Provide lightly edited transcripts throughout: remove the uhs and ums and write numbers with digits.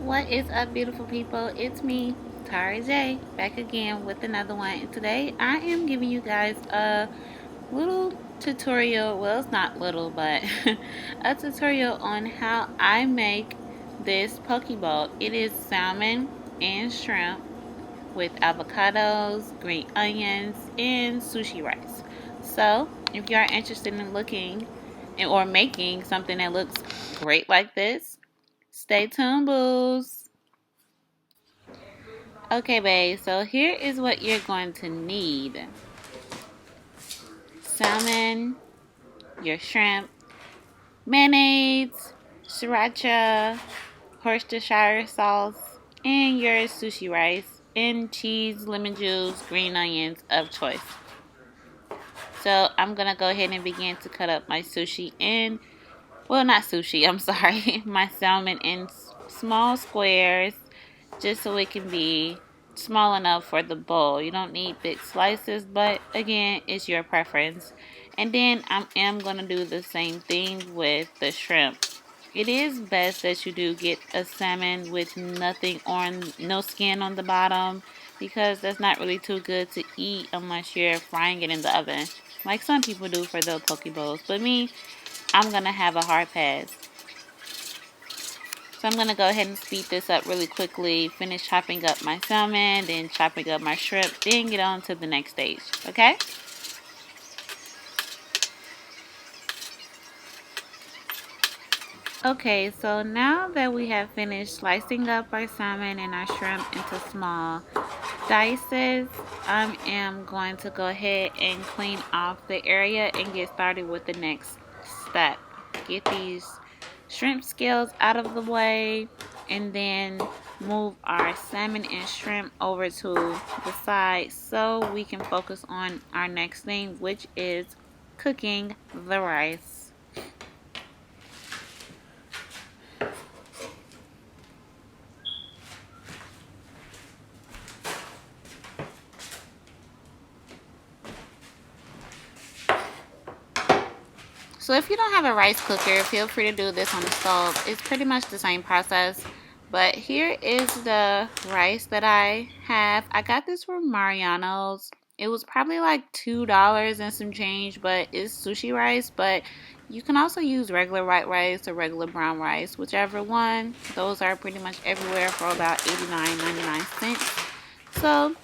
What is up, beautiful people? It's me, Tara J, back again with another one. And today I am giving you guys a little tutorial. Well, it's not little, but a tutorial on how I make this poke bowl. It is salmon and shrimp with avocados, green onions, and sushi rice. So, if you are interested in looking or making something that looks great like this, stay tuned, boos. Okay, babe, so here is what you're going to need. Salmon, your shrimp, mayonnaise, sriracha, Worcestershire sauce, and your sushi rice, and cheese, lemon juice, green onions of choice. So I'm going to go ahead and begin to cut up my sushi in, well, not sushi, I'm sorry, my salmon in small squares, just so it can be small enough for the bowl. You don't need big slices, but again, it's your preference. And then I am going to do the same thing with the shrimp. It is best that you do get a salmon with nothing on, no skin on the bottom, because that's not really too good to eat unless you're frying it in the oven, like some people do for their poke bowls. But me, I'm going to have a hard pass. So I'm going to go ahead and speed this up really quickly, finish chopping up my salmon, then chopping up my shrimp, then get on to the next stage, okay? Okay, so now that we have finished slicing up our salmon and our shrimp into small dices, I am going to go ahead and clean off the area and get started with the next step. Get these shrimp scales out of the way, and then move our salmon and shrimp over to the side so we can focus on our next thing, which is cooking the rice. So if you don't have a rice cooker, feel free to do this on the stove. It's pretty much the same process. But here is the rice that I have. I got this from Mariano's. It was probably like $2 and some change, but it's sushi rice. But you can also use regular white rice or regular brown rice, whichever one. Those are pretty much everywhere for about 89.99 cents. So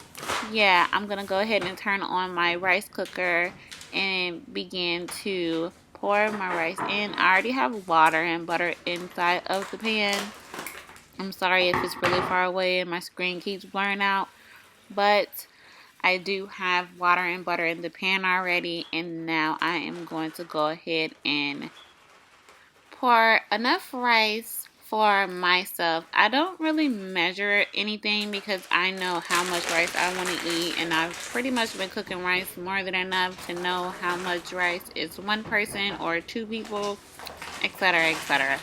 yeah, I'm going to go ahead and turn on my rice cooker and begin to pour my rice in. I already have water and butter inside of the pan. I'm sorry if it's really far away and my screen keeps blurring out, but I do have water and butter in the pan already, and now I am going to go ahead and pour enough rice for myself. I don't really measure anything because I know how much rice I want to eat, and I've pretty much been cooking rice more than enough to know how much rice is one person or two people, etc., etc.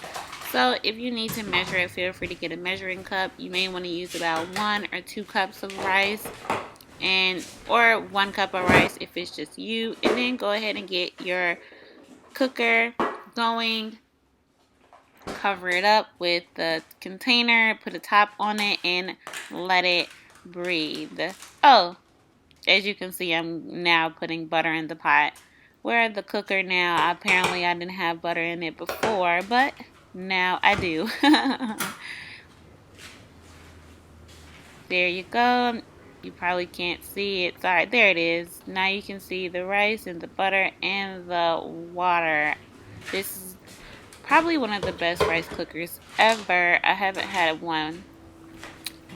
So if you need to measure it, feel free to get a measuring cup. You may want to use about 1 or 2 cups of rice, and or 1 cup of rice if it's just you, and then go ahead and get your cooker going. Cover it up with the container, put a top on it, and let it breathe. Oh, as you can see, I'm now putting butter in the pot. Where the cooker now, apparently I didn't have butter in it before, but now I do. There you go. You probably can't see it. Sorry, there it is. Now you can see the rice and the butter and the water. This is probably one of the best rice cookers ever. I haven't had one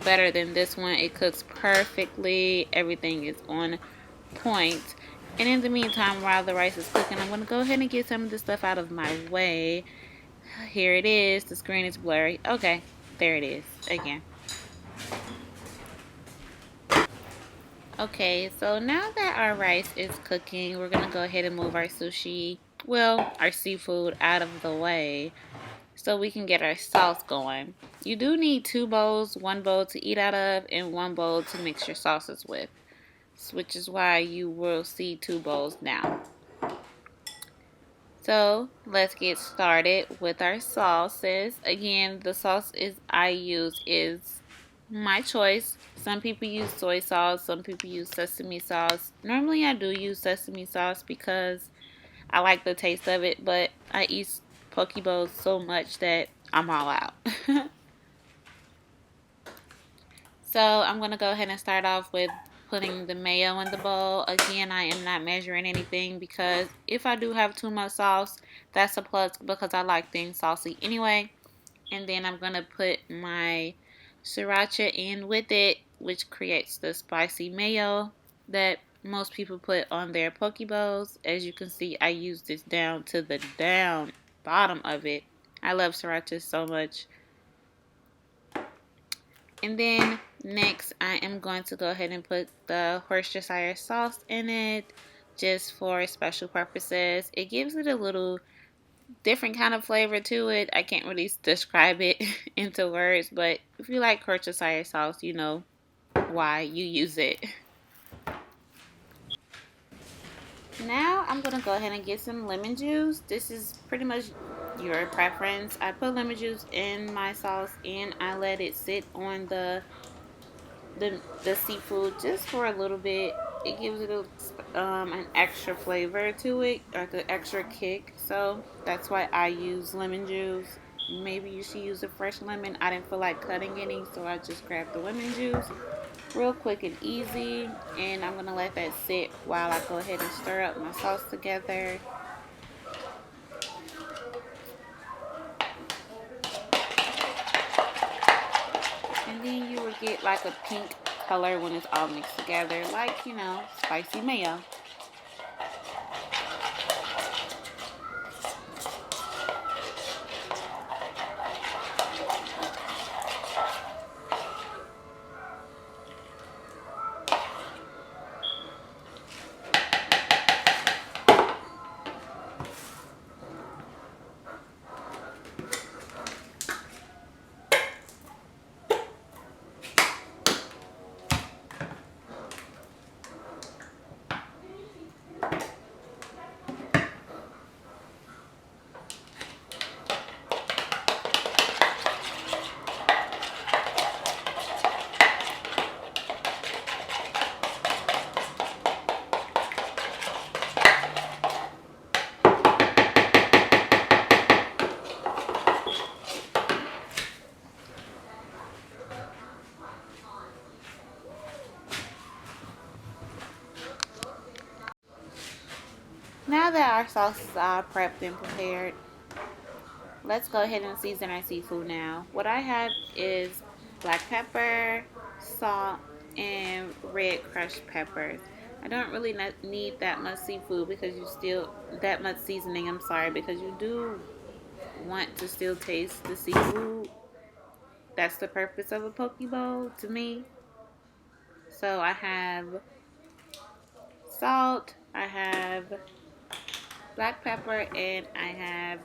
better than this one. It cooks perfectly. Everything is on point. And in the meantime, while the rice is cooking, I'm going to go ahead and get some of this stuff out of my way. Here it is. The screen is blurry. Okay, there it is again. Okay, so now that our rice is cooking, we're going to go ahead and move our sushi, well, our seafood out of the way so we can get our sauce going. You do need 2 bowls, 1 bowl to eat out of and 1 bowl to mix your sauces with, which is why you will see 2 bowls now. So let's get started with our sauces. Again, the sauce is I use is my choice. Some people use soy sauce, some people use sesame sauce. Normally I do use sesame sauce because I like the taste of it, but I eat poke bowls so much that I'm all out. So I'm going to go ahead and start off with putting the mayo in the bowl. Again, I am not measuring anything because if I do have too much sauce, that's a plus because I like things saucy anyway. And then I'm going to put my sriracha in with it, which creates the spicy mayo that most people put on their poke bowls. As you can see, I use this down to the down bottom of it. I love sriracha so much. And then next I am going to go ahead and put the Worcestershire sauce in it just for special purposes. It gives it a little different kind of flavor to it. I can't really describe it into words, but if you like Worcestershire sauce, you know why you use it. Now I'm going to go ahead and get some lemon juice. This is pretty much your preference. I put lemon juice in my sauce and I let it sit on the seafood just for a little bit. It gives it an extra flavor to it, like an extra kick. So that's why I use lemon juice. Maybe you should use a fresh lemon. I didn't feel like cutting any, so I just grabbed the lemon juice. Real quick and easy. And I'm going to let that sit while I go ahead and stir up my sauce together. And then you will get like a pink color when it's all mixed together, like, you know, spicy mayo. Now that our sauces are prepped and prepared, let's go ahead and season our seafood now. What I have is black pepper, salt, and red crushed peppers. I don't really need that much seafood because that much seasoning, I'm sorry, because you do want to still taste the seafood. That's the purpose of a poke bowl to me. So I have salt, I have black pepper, and I have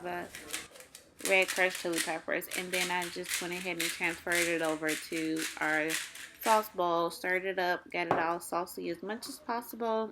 red crushed chili peppers. And then I just went ahead and transferred it over to our sauce bowl, stirred it up, got it all saucy as much as possible.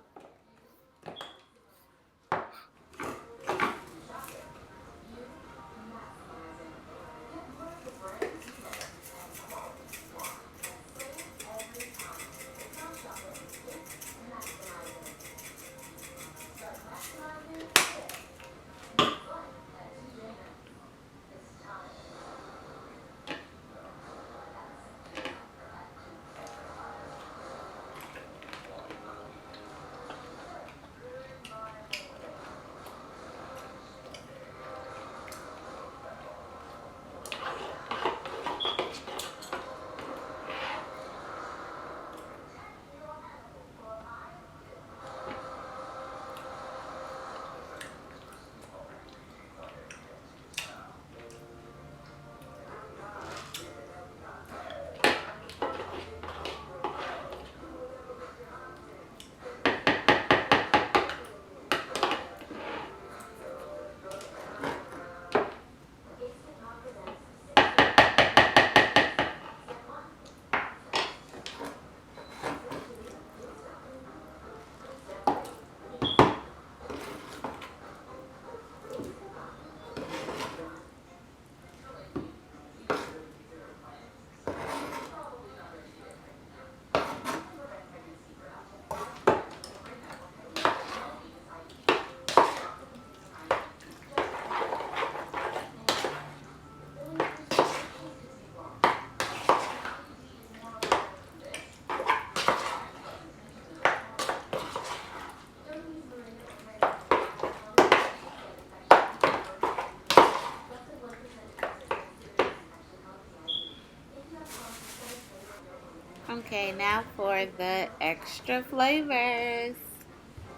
Okay, now for the extra flavors.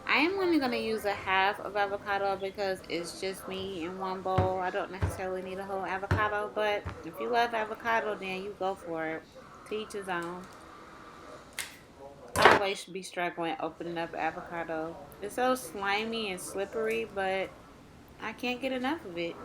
I am only going to use a half of avocado because it's just me in one bowl. I don't necessarily need a whole avocado, but if you love avocado, then you go for it. To each his own. I always should be struggling opening up avocado. It's so slimy and slippery, but I can't get enough of it.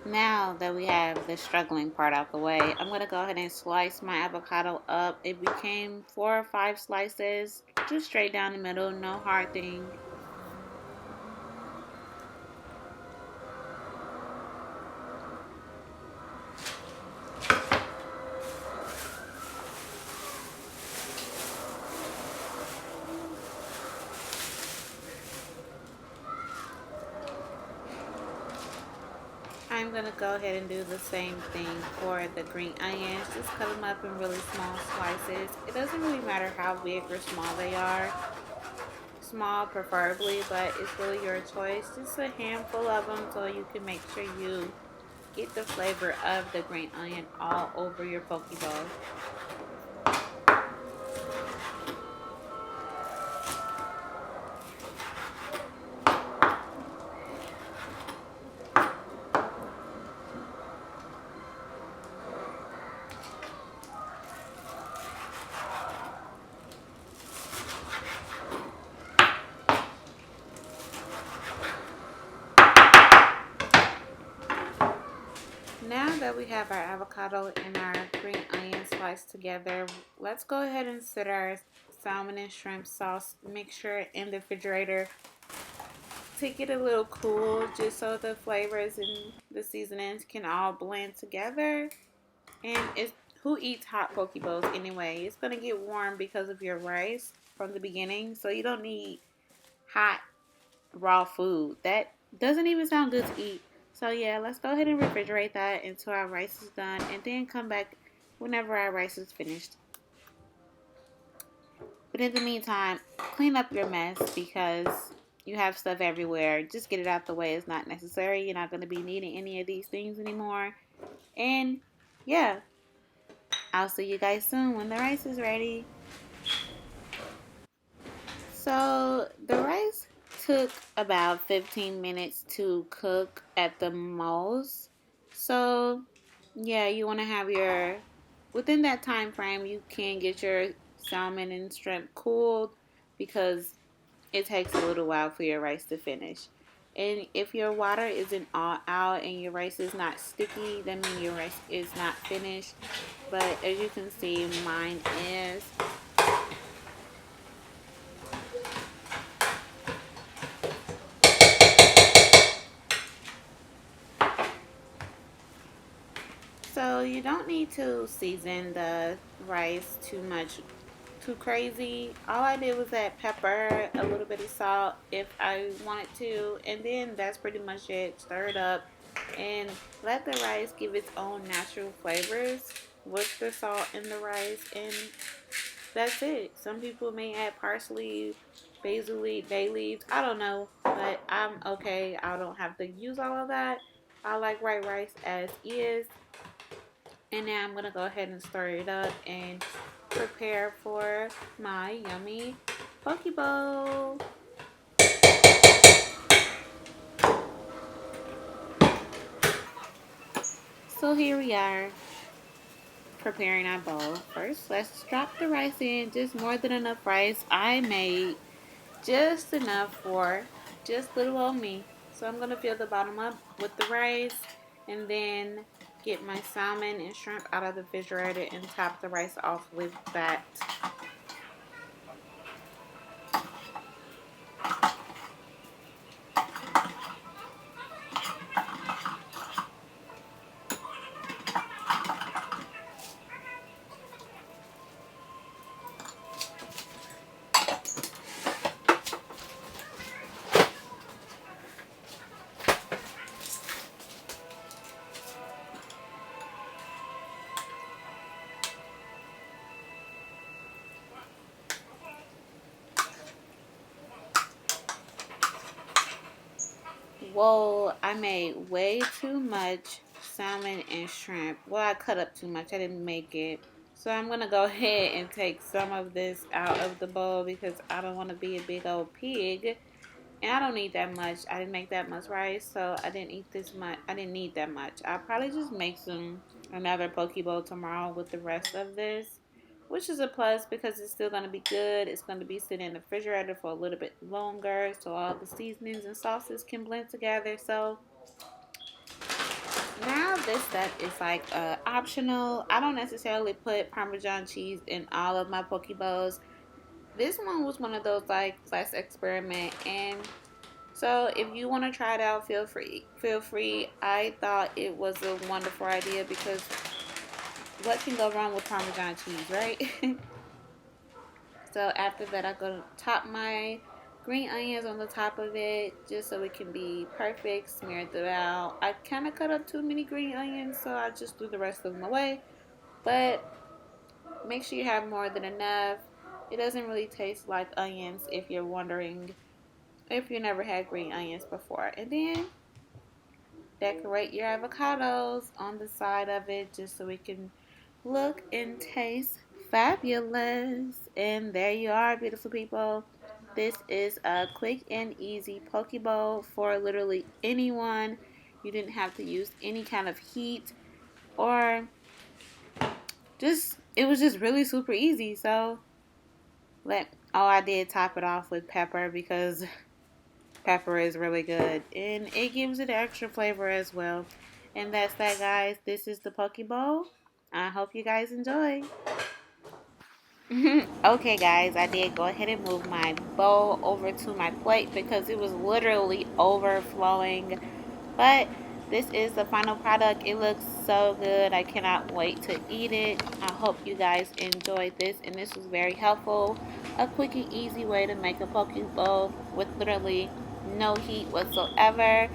Now that we have the struggling part out the way, I'm going to go ahead and slice my avocado up. It became 4 or 5 slices, just straight down the middle, no hard thing. I'm going to go ahead and do the same thing for the green onions. Just cut them up in really small slices. It doesn't really matter how big or small they are. Small preferably, but it's really your choice. Just a handful of them so you can make sure you get the flavor of the green onion all over your poke bowl. Now that we have our avocado and our green onion sliced together, let's go ahead and set our salmon and shrimp sauce mixture in the refrigerator to get a little cool, just so the flavors and the seasonings can all blend together. And it's who eats hot poke bowls anyway? It's gonna get warm because of your rice from the beginning, so you don't need hot raw food. That doesn't even sound good to eat. So yeah, let's go ahead and refrigerate that until our rice is done, and then come back whenever our rice is finished. But in the meantime, clean up your mess because you have stuff everywhere. Just get it out the way. It's not necessary. You're not going to be needing any of these things anymore. And yeah, I'll see you guys soon when the rice is ready. So the rice took about 15 minutes to cook at the most. So yeah, you want to have your within that time frame you can get your salmon and shrimp cooled because it takes a little while for your rice to finish. And if your water isn't all out and your rice is not sticky, that means your rice is not finished. But as you can see, mine is. So you don't need to season the rice too much, too crazy. All I did was add pepper, a little bit of salt if I wanted to, and then that's pretty much it. Stir it up and let the rice give its own natural flavors with the salt in the rice, and that's it. Some people may add parsley, basil leaf, bay leaves. I don't know, but I'm okay. I don't have to use all of that. I like white rice as is. And now I'm going to go ahead and stir it up and prepare for my yummy poke bowl. So here we are preparing our bowl. First, let's drop the rice in. Just more than enough rice. I made just enough for just little old me. So I'm going to fill the bottom up with the rice and then get my salmon and shrimp out of the refrigerator and top the rice off with that. Whoa, I made way too much salmon and shrimp. Well, I cut up too much. I didn't make it. So I'm going to go ahead and take some of this out of the bowl because I don't want to be a big old pig. And I don't need that much. I didn't make that much rice, so I didn't eat this much. I didn't need that much. I'll probably just make another poke bowl tomorrow with the rest of this, which is a plus because it's still going to be good. It's going to be sitting in the refrigerator for a little bit longer so all the seasonings and sauces can blend together. So now this stuff is like optional. I don't necessarily put Parmesan cheese in all of my poke bowls. This one was one of those like let's experiment, and so if you want to try it out, feel free. Feel free. I thought it was a wonderful idea because what can go wrong with Parmesan cheese, right? So after that, I'm going to top my green onions on the top of it just so it can be perfect. Smear it out. I kind of cut up too many green onions, so I just threw the rest of them away. But make sure you have more than enough. It doesn't really taste like onions if you're wondering, if you never had green onions before. And then decorate your avocados on the side of it just so it can look and taste fabulous. And there you are, beautiful people. This is a quick and easy poke bowl for literally anyone. You didn't have to use any kind of heat or it was just really super easy. So I did top it off with pepper because pepper is really good and it gives it extra flavor as well. And that's that, guys. This is the poke bowl. I hope you guys enjoy. Okay, guys, I did go ahead and move my bowl over to my plate because it was literally overflowing. But this is the final product. It looks so good. I cannot wait to eat it. I hope you guys enjoyed this and this was very helpful. A quick and easy way to make a poke bowl with literally no heat whatsoever.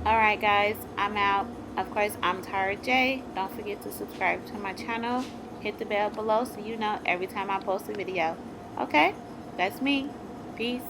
Alright guys, I'm out. Of course, I'm Tara J. Don't forget to subscribe to my channel. Hit the bell below so you know every time I post a video. Okay? That's me. Peace.